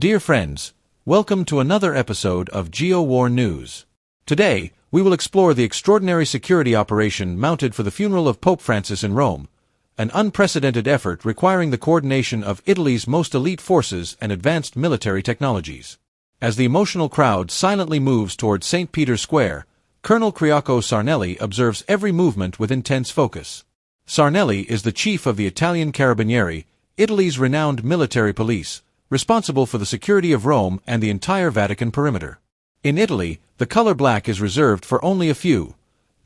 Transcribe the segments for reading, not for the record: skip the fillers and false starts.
Dear friends, welcome to another episode of GeoWar News. Today, we will explore the extraordinary security operation mounted for the funeral of Pope Francis in Rome, an unprecedented effort requiring the coordination of Italy's most elite forces and advanced military technologies. As the emotional crowd silently moves toward St. Peter's Square, Colonel Crioco Sarnelli observes every movement with intense focus. Sarnelli is the chief of the Italian Carabinieri, Italy's renowned military police, responsible for the security of Rome and the entire Vatican perimeter. In Italy, the color black is reserved for only a few: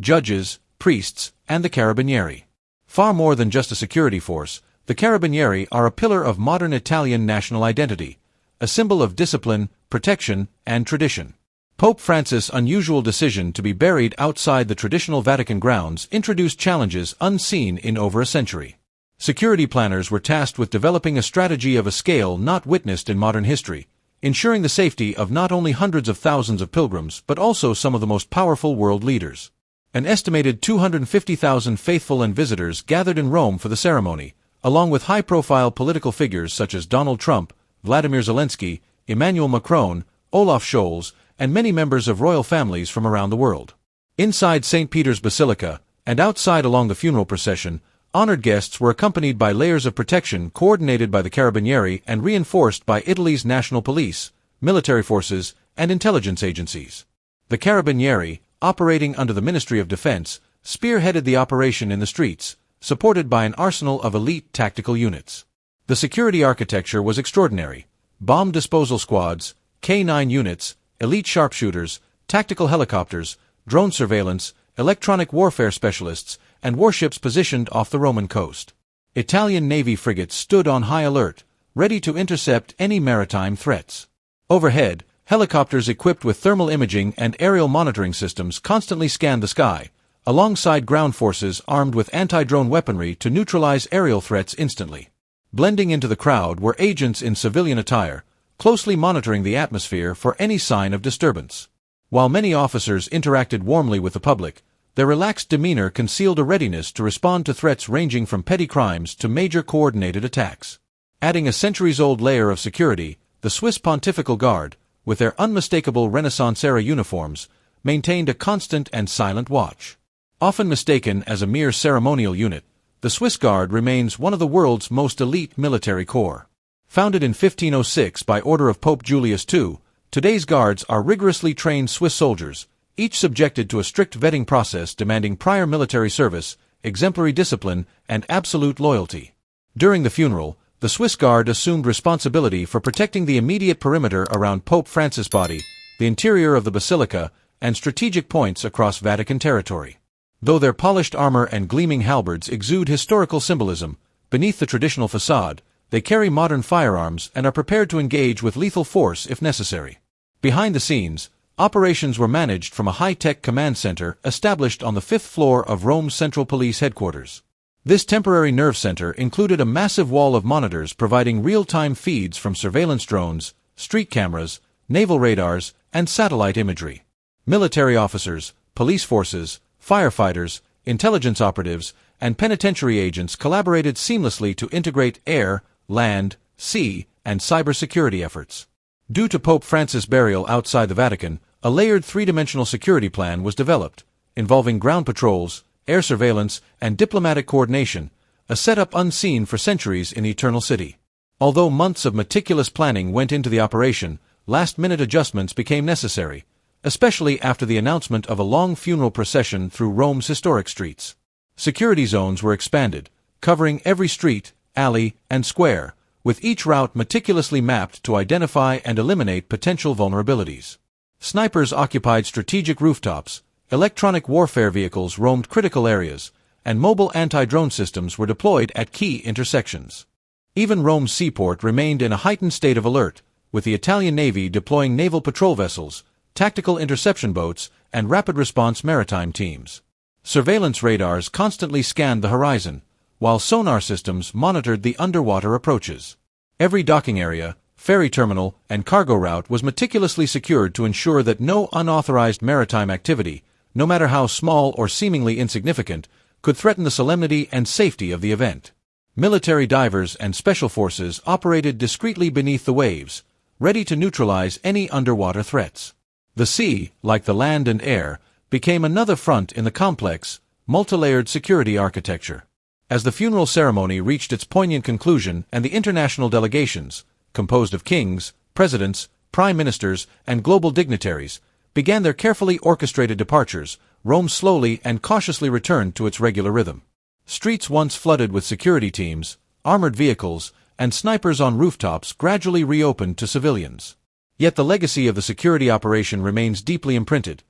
judges, priests, and the Carabinieri. Far more than just a security force, the Carabinieri are a pillar of modern Italian national identity, a symbol of discipline, protection, and tradition. Pope Francis' unusual decision to be buried outside the traditional Vatican grounds introduced challenges unseen in over a century. Security planners were tasked with developing a strategy of a scale not witnessed in modern history, ensuring the safety of not only hundreds of thousands of pilgrims but also some of the most powerful world leaders. An estimated 250,000 faithful and visitors gathered in Rome for the ceremony, along with high-profile political figures such as Donald Trump, Vladimir Zelensky, Emmanuel Macron, Olaf Scholz, and many members of royal families from around the world. Inside St. Peter's Basilica, and outside along the funeral procession, honored guests were accompanied by layers of protection coordinated by the Carabinieri and reinforced by Italy's national police, military forces, and intelligence agencies. The Carabinieri, operating under the Ministry of Defense, spearheaded the operation in the streets, supported by an arsenal of elite tactical units. The security architecture was extraordinary: bomb disposal squads, K-9 units, elite sharpshooters, tactical helicopters, drone surveillance, electronic warfare specialists, and warships positioned off the Roman coast. Italian Navy frigates stood on high alert, ready to intercept any maritime threats. Overhead, helicopters equipped with thermal imaging and aerial monitoring systems constantly scanned the sky, alongside ground forces armed with anti-drone weaponry to neutralize aerial threats instantly. Blending into the crowd were agents in civilian attire, closely monitoring the atmosphere for any sign of disturbance. While many officers interacted warmly with the public, their relaxed demeanor concealed a readiness to respond to threats ranging from petty crimes to major coordinated attacks. Adding a centuries-old layer of security, the Swiss Pontifical Guard, with their unmistakable Renaissance-era uniforms, maintained a constant and silent watch. Often mistaken as a mere ceremonial unit, the Swiss Guard remains one of the world's most elite military corps. Founded in 1506 by order of Pope Julius II, today's guards are rigorously trained Swiss soldiers, each subjected to a strict vetting process demanding prior military service, exemplary discipline, and absolute loyalty. During the funeral, the Swiss Guard assumed responsibility for protecting the immediate perimeter around Pope Francis' body, the interior of the basilica, and strategic points across Vatican territory. Though their polished armor and gleaming halberds exude historical symbolism, beneath the traditional facade, they carry modern firearms and are prepared to engage with lethal force if necessary. Behind the scenes, operations were managed from a high-tech command center established on the 5th floor of Rome's Central Police Headquarters. This temporary nerve center included a massive wall of monitors providing real-time feeds from surveillance drones, street cameras, naval radars, and satellite imagery. Military officers, police forces, firefighters, intelligence operatives, and penitentiary agents collaborated seamlessly to integrate air, land, sea, and cybersecurity efforts. Due to Pope Francis' burial outside the Vatican, a layered three-dimensional security plan was developed, involving ground patrols, air surveillance, and diplomatic coordination, a setup unseen for centuries in the Eternal City. Although months of meticulous planning went into the operation, last-minute adjustments became necessary, especially after the announcement of a long funeral procession through Rome's historic streets. Security zones were expanded, covering every street, alley, and square, with each route meticulously mapped to identify and eliminate potential vulnerabilities. Snipers occupied strategic rooftops, electronic warfare vehicles roamed critical areas, and mobile anti-drone systems were deployed at key intersections. Even Rome's seaport remained in a heightened state of alert, with the Italian Navy deploying naval patrol vessels, tactical interception boats, and rapid-response maritime teams. Surveillance radars constantly scanned the horizon, while sonar systems monitored the underwater approaches. Every docking area, ferry terminal, and cargo route was meticulously secured to ensure that no unauthorized maritime activity, no matter how small or seemingly insignificant, could threaten the solemnity and safety of the event. Military divers and special forces operated discreetly beneath the waves, ready to neutralize any underwater threats. The sea, like the land and air, became another front in the complex, multilayered security architecture. As the funeral ceremony reached its poignant conclusion and the international delegations, composed of kings, presidents, prime ministers, and global dignitaries, began their carefully orchestrated departures, Rome slowly and cautiously returned to its regular rhythm. Streets once flooded with security teams, armored vehicles, and snipers on rooftops gradually reopened to civilians. Yet the legacy of the security operation remains deeply imprinted.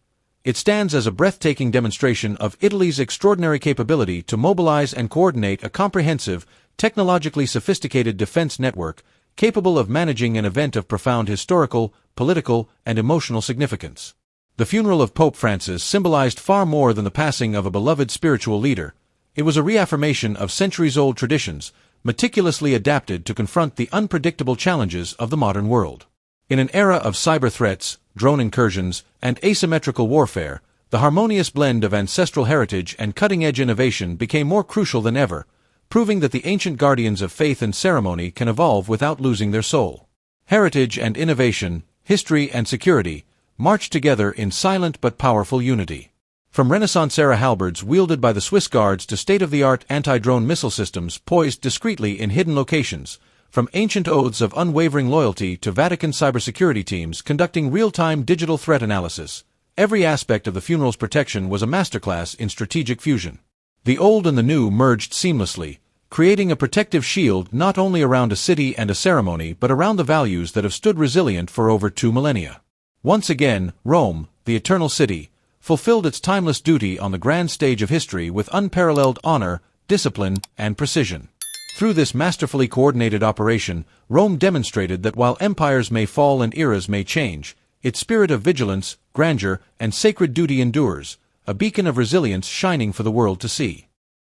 It stands as a breathtaking demonstration of Italy's extraordinary capability to mobilize and coordinate a comprehensive, technologically sophisticated defense network capable of managing an event of profound historical, political, and emotional significance. The funeral of Pope Francis symbolized far more than the passing of a beloved spiritual leader. It was a reaffirmation of centuries-old traditions, meticulously adapted to confront the unpredictable challenges of the modern world. In an era of cyber threats, drone incursions, and asymmetrical warfare, the harmonious blend of ancestral heritage and cutting-edge innovation became more crucial than ever, proving that the ancient guardians of faith and ceremony can evolve without losing their soul. Heritage and innovation, history and security, marched together in silent but powerful unity. From Renaissance-era halberds wielded by the Swiss Guards to state-of-the-art anti-drone missile systems poised discreetly in hidden locations, from ancient oaths of unwavering loyalty to Vatican cybersecurity teams conducting real-time digital threat analysis, every aspect of the funeral's protection was a masterclass in strategic fusion. The old and the new merged seamlessly, creating a protective shield not only around a city and a ceremony but around the values that have stood resilient for over 2 millennia. Once again, Rome, the eternal city, fulfilled its timeless duty on the grand stage of history with unparalleled honor, discipline, and precision. Through this masterfully coordinated operation, Rome demonstrated that while empires may fall and eras may change, its spirit of vigilance, grandeur, and sacred duty endures, a beacon of resilience shining for the world to see.